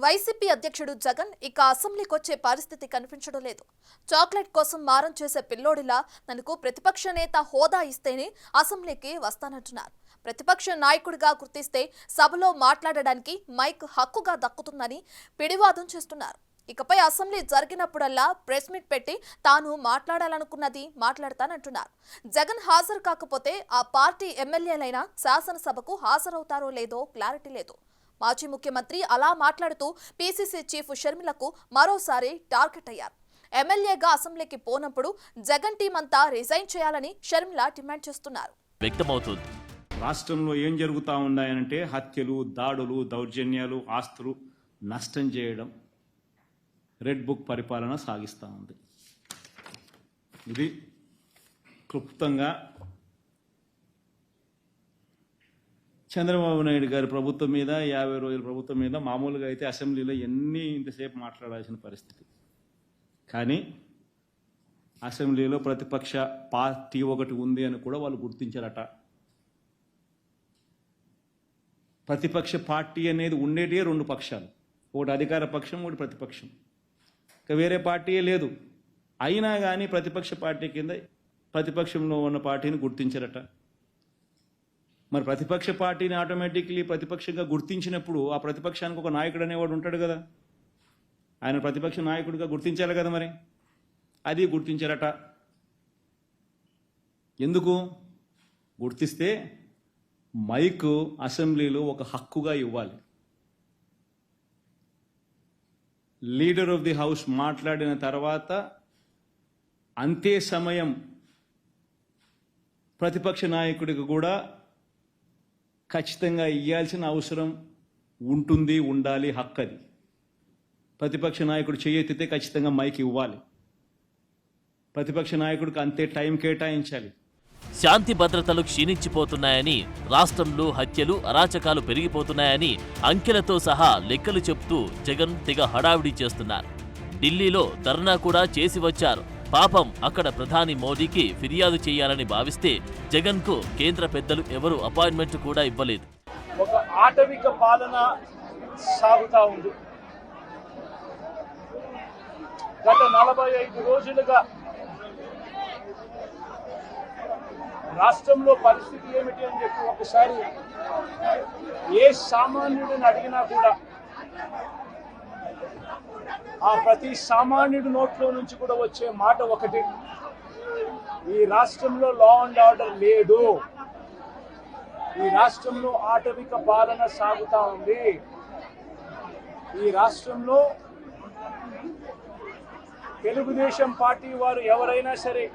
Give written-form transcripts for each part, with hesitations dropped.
YCP అధ్యక్షుడు జగన్ ఇక అసెంబ్లీకి వచ్చే పరిస్థితి కనిపించడం లేదు. చాక్లెట్ కోసం మారం చేసే పిల్లోడిలా తనకు ప్రతిపక్ష నేత హోదా ఇస్తేనే అసెంబ్లీకి వస్తానంటున్నారు. ప్రతిపక్ష నాయకుడిగా గుర్తిస్తే సభలో మాట్లాడడానికి మైక్ హక్కుగా దక్కుతుందని పిడివాదం చేస్తున్నారు. ఇకపై అసెంబ్లీ జరిగినప్పుడల్లా ప్రెస్ మీట్ పెట్టి తాను మాట్లాడాలనుకున్నది మాట్లాడతానంటున్నారు. జగన్ హాజరు కాకపోతే ఆ పార్టీ ఎమ్మెల్యేలైనా శాసనసభకు హాజరవుతారో లేదో క్లారిటీ లేదు. మాజీ ముఖ్యమంత్రి అలా మాట్లాడుతూ పీసీసీ చీఫ్ షర్మిలకు మరోసారి టార్గెట్ అయ్యారు. ఎమ్మెల్యేగా అసెంబ్లీకి పోనప్పుడు జగన్ టీం అంతా రిజైన్ చేయాలని షర్మిల డిమాండ్ చేస్తున్నారు. రాష్ట్రంలో ఏం జరుగుతూ ఉన్నాయనంటే హత్యలు, దాడులు, దౌర్జన్యాలు, ఆస్తులు నష్టం చేయడం, రెడ్ బుక్ పరిపాలన సాగిస్తూ ఉంది. ఇది క్లుప్తంగా చంద్రబాబు నాయుడు గారి ప్రభుత్వం మీద 50 రోజుల ప్రభుత్వం మీద మామూలుగా అయితే అసెంబ్లీలో ఇంతసేపు మాట్లాడాల్సిన పరిస్థితి. కానీ అసెంబ్లీలో ప్రతిపక్ష పార్టీ ఒకటి ఉంది అని కూడా వాళ్ళు గుర్తించారట. ప్రతిపక్ష పార్టీ అనేది ఉండేటే 2 పక్షాలు, ఒకటి అధికార పక్షం, ఒకటి ప్రతిపక్షం. ఇక వేరే పార్టీయే లేదు. అయినా కానీ ప్రతిపక్ష పార్టీ కింద ప్రతిపక్షంలో ఉన్న పార్టీని గుర్తించారట. మరి ప్రతిపక్ష పార్టీని ఆటోమేటిక్లీ ప్రతిపక్షంగా గుర్తించినప్పుడు ఆ ప్రతిపక్షానికి ఒక నాయకుడు అనేవాడు ఉంటాడు కదా, ఆయన ప్రతిపక్ష నాయకుడిగా గుర్తించాలి కదా. మరి అది గుర్తించారట. ఎందుకు గుర్తిస్తే మైకు అసెంబ్లీలో ఒక హక్కుగా ఇవ్వాలి. లీడర్ ఆఫ్ ది హౌస్ మాట్లాడిన తర్వాత అంతే సమయం ప్రతిపక్ష నాయకుడికి కూడా ఖచ్చితంగా ఇవ్వాల్సిన అవసరం ఉంటుంది, ఉండాలి, హక్కు అది. ప్రతిపక్ష నాయకుడు చేయెత్తితే ఖచ్చితంగా మైక్ ఇవ్వాలి. ప్రతిపక్ష నాయకుడికి అంతే టైం కేటాయించాలి. శాంతి భద్రతలు క్షీణించిపోతున్నాయని, రాష్ట్రంలో హత్యలు, అరాచకాలు పెరిగిపోతున్నాయని అంకెలతో సహా లెక్కలు చెప్తూ జగన్ తెగ హడావిడి చేస్తున్నారు. ఢిల్లీలో ధర్నా కూడా చేసి వచ్చారు. పాపం అక్కడ ప్రధాని మోడీకి ఫిర్యాదు చేయాలని భావిస్తే జగన్కు కేంద్ర పెద్దలు ఎవరు అపాయింట్మెంట్ కూడా ఇవ్వలేదు. ఒక ఆటవిక పాలన సాగుతా ఉంది. గత 45 రోజులుగా రాష్ట్రంలో పరిస్థితి ఏమిటి అని చెప్పి ఒకసారి ఏ సామాన్యుడిని అడిగినా కూడా ఆ ప్రతి సామాన్యుడి నోట్లో నుంచి కూడా వచ్చే మాట ఒకటి: ఈ రాష్ట్రంలో లా అండ్ ఆర్డర్ లేదు, ఈ రాష్ట్రంలో ఆటవిక పాలన సాగుతా ఉంది, ఈ రాష్ట్రంలో తెలుగుదేశం పార్టీ వారు ఎవరైనా సరే,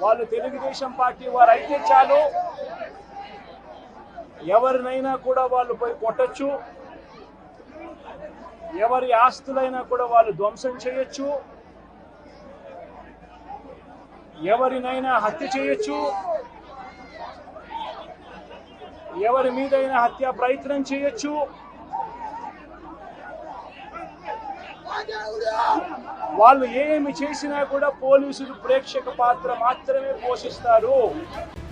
వాళ్ళు తెలుగుదేశం పార్టీ వారు అయితే చాలు, ఎవరినైనా కూడా వాళ్ళు పోయి కొట్టచ్చు, ఎవరి ఆస్తులైనా కూడా వాళ్ళు ధ్వంసం చేయొచ్చు, ఎవరినైనా హత్య చేయొచ్చు, ఎవరి మీదైనా హత్యా ప్రయత్నం చేయొచ్చు. వాళ్ళు ఏమి చేసినా కూడా పోలీసులు ప్రేక్షక పాత్ర మాత్రమే పోషిస్తారు.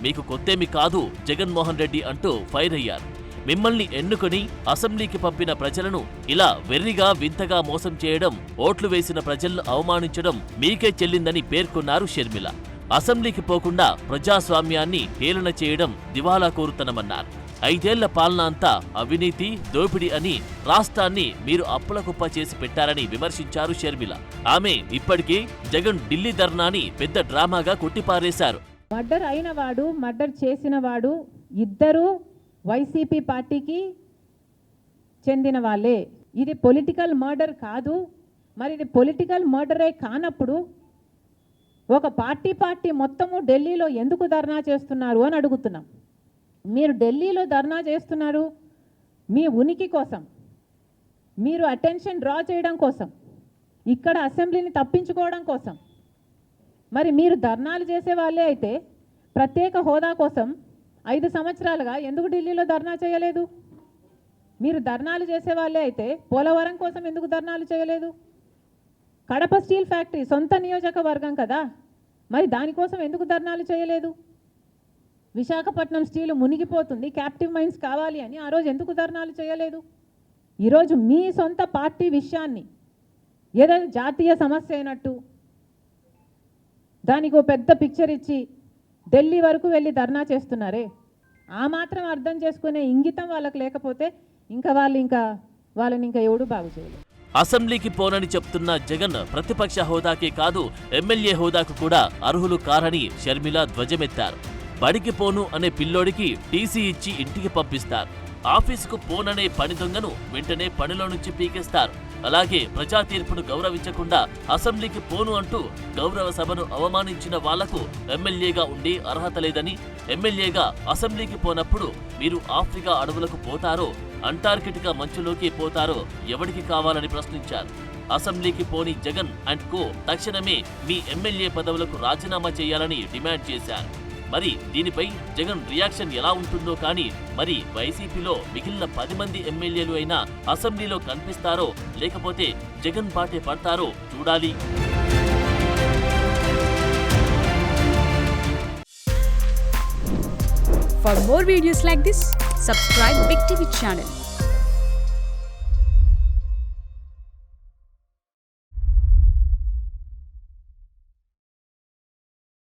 మీకు కొత్తేమి కాదు జగన్మోహన్ రెడ్డి అంటూ ఫైర్ అయ్యారు. మిమ్మల్ని ఎన్నుకొని అసెంబ్లీకి పంపిన ప్రజలను ఇలా వెర్రిగా వింతగా మోసం చేయడం, ఓట్లు వేసిన ప్రజలను అవమానించడం మీకే చెల్లిందని పేర్కొన్నారు షర్మిల. అసెంబ్లీకి పోకుండా ప్రజాస్వామ్యాన్ని హేళన చేయడం దివాలా కోరుతనమన్నారు. 5 ఏళ్ల పాలన అంతా అవినీతి, దోపిడీ అని రాష్ట్రాన్ని మీరు అప్పులకుప్ప చేసి పెట్టారని విమర్శించారు షర్మిల. ఆమె ఇప్పటికీ జగన్ ఢిల్లీ ధర్నాని పెద్ద డ్రామాగా కొట్టిపారేశారు. మర్డర్ అయిన వాడు, మర్డర్ చేసిన వాడు ఇద్దరూ వైసీపీ పార్టీకి చెందిన వాళ్ళే. ఇది పొలిటికల్ మర్డర్ కాదు. మరి ఇది పొలిటికల్ మర్డరే కానప్పుడు ఒక పార్టీ మొత్తము ఢిల్లీలో ఎందుకు ధర్నా చేస్తున్నారు అని అడుగుతున్నాం. మీరు ఢిల్లీలో ధర్నా చేస్తున్నారు మీ ఉనికి కోసం, మీరు అటెన్షన్ డ్రా చేయడం కోసం, ఇక్కడ అసెంబ్లీని తప్పించుకోవడం కోసం. మరి మీరు ధర్నాలు చేసే వాళ్ళే అయితే ప్రత్యేక హోదా కోసం 5 సంవత్సరాలుగా ఎందుకు ఢిల్లీలో ధర్నా చేయలేదు? మీరు ధర్నాలు చేసే వాళ్ళే అయితే పోలవరం కోసం ఎందుకు ధర్నాలు చేయలేదు? కడప స్టీల్ ఫ్యాక్టరీ సొంత నియోజకవర్గం కదా, మరి దానికోసం ఎందుకు ధర్నాలు చేయలేదు? విశాఖపట్నం స్టీలు మునిగిపోతుంది, క్యాప్టివ్ మైన్స్ కావాలి అని ఆ రోజు ఎందుకు ధర్నాలు చేయలేదు? ఈరోజు మీ సొంత పార్టీ విషయాన్ని ఏదో జాతీయ సమస్య అయినట్టు దానికి ఒక పెద్ద పిక్చర్ ఇచ్చి ఢిల్లీ వరకు వెళ్ళి ధర్నా చేస్తున్నారే, ఆ మాత్రం అర్థం చేసుకునే ఇంగితం వాళ్ళకి లేకపోతే వాళ్ళని ఇంకా ఎవడు బాగు చేయలేదు. అసెంబ్లీకి పోనని చెప్తున్న జగన్ ప్రతిపక్ష హోదాకే కాదు ఎమ్మెల్యే హోదాకు కూడా అర్హులు కారని షర్మిల ధ్వజమెత్తారు. బడికి పోను అనే పిల్లోడికి టీసీ ఇచ్చి ఇంటికి పంపిస్తారు. ఆఫీసుకు పోననే పని దొంగను వెంటనే పనిలో నుంచి పీకేస్తారు. అలాగే ప్రజా తీర్పును గౌరవించకుండా అసెంబ్లీకి పోను అంటూ గౌరవ సభను అవమానించిన వాళ్లకు ఎమ్మెల్యేగా ఉండి అర్హత లేదని, ఎమ్మెల్యేగా అసెంబ్లీకి పోనప్పుడు మీరు ఆఫ్రికా అడవులకు పోతారో అంటార్కిటికా మంచులోకి పోతారో ఎవడికి కావాలని ప్రశ్నించారు. అసెంబ్లీకి పోని జగన్ అండ్ కో తక్షణమే మీ ఎమ్మెల్యే పదవులకు రాజీనామా చేయాలని డిమాండ్ చేశారు. మరి దీనిపై జగన్ రియాక్షన్ ఎలా ఉంటుందో కానీ మరి వైసీపీలో మిగిలిన 10 మంది ఎమ్మెల్యేలు అయినా అసెంబ్లీలో కనిపిస్తారో లేకపోతే జగన్ బాటే పడతారో చూడాలి. For more videos like this, subscribe Big TV channel.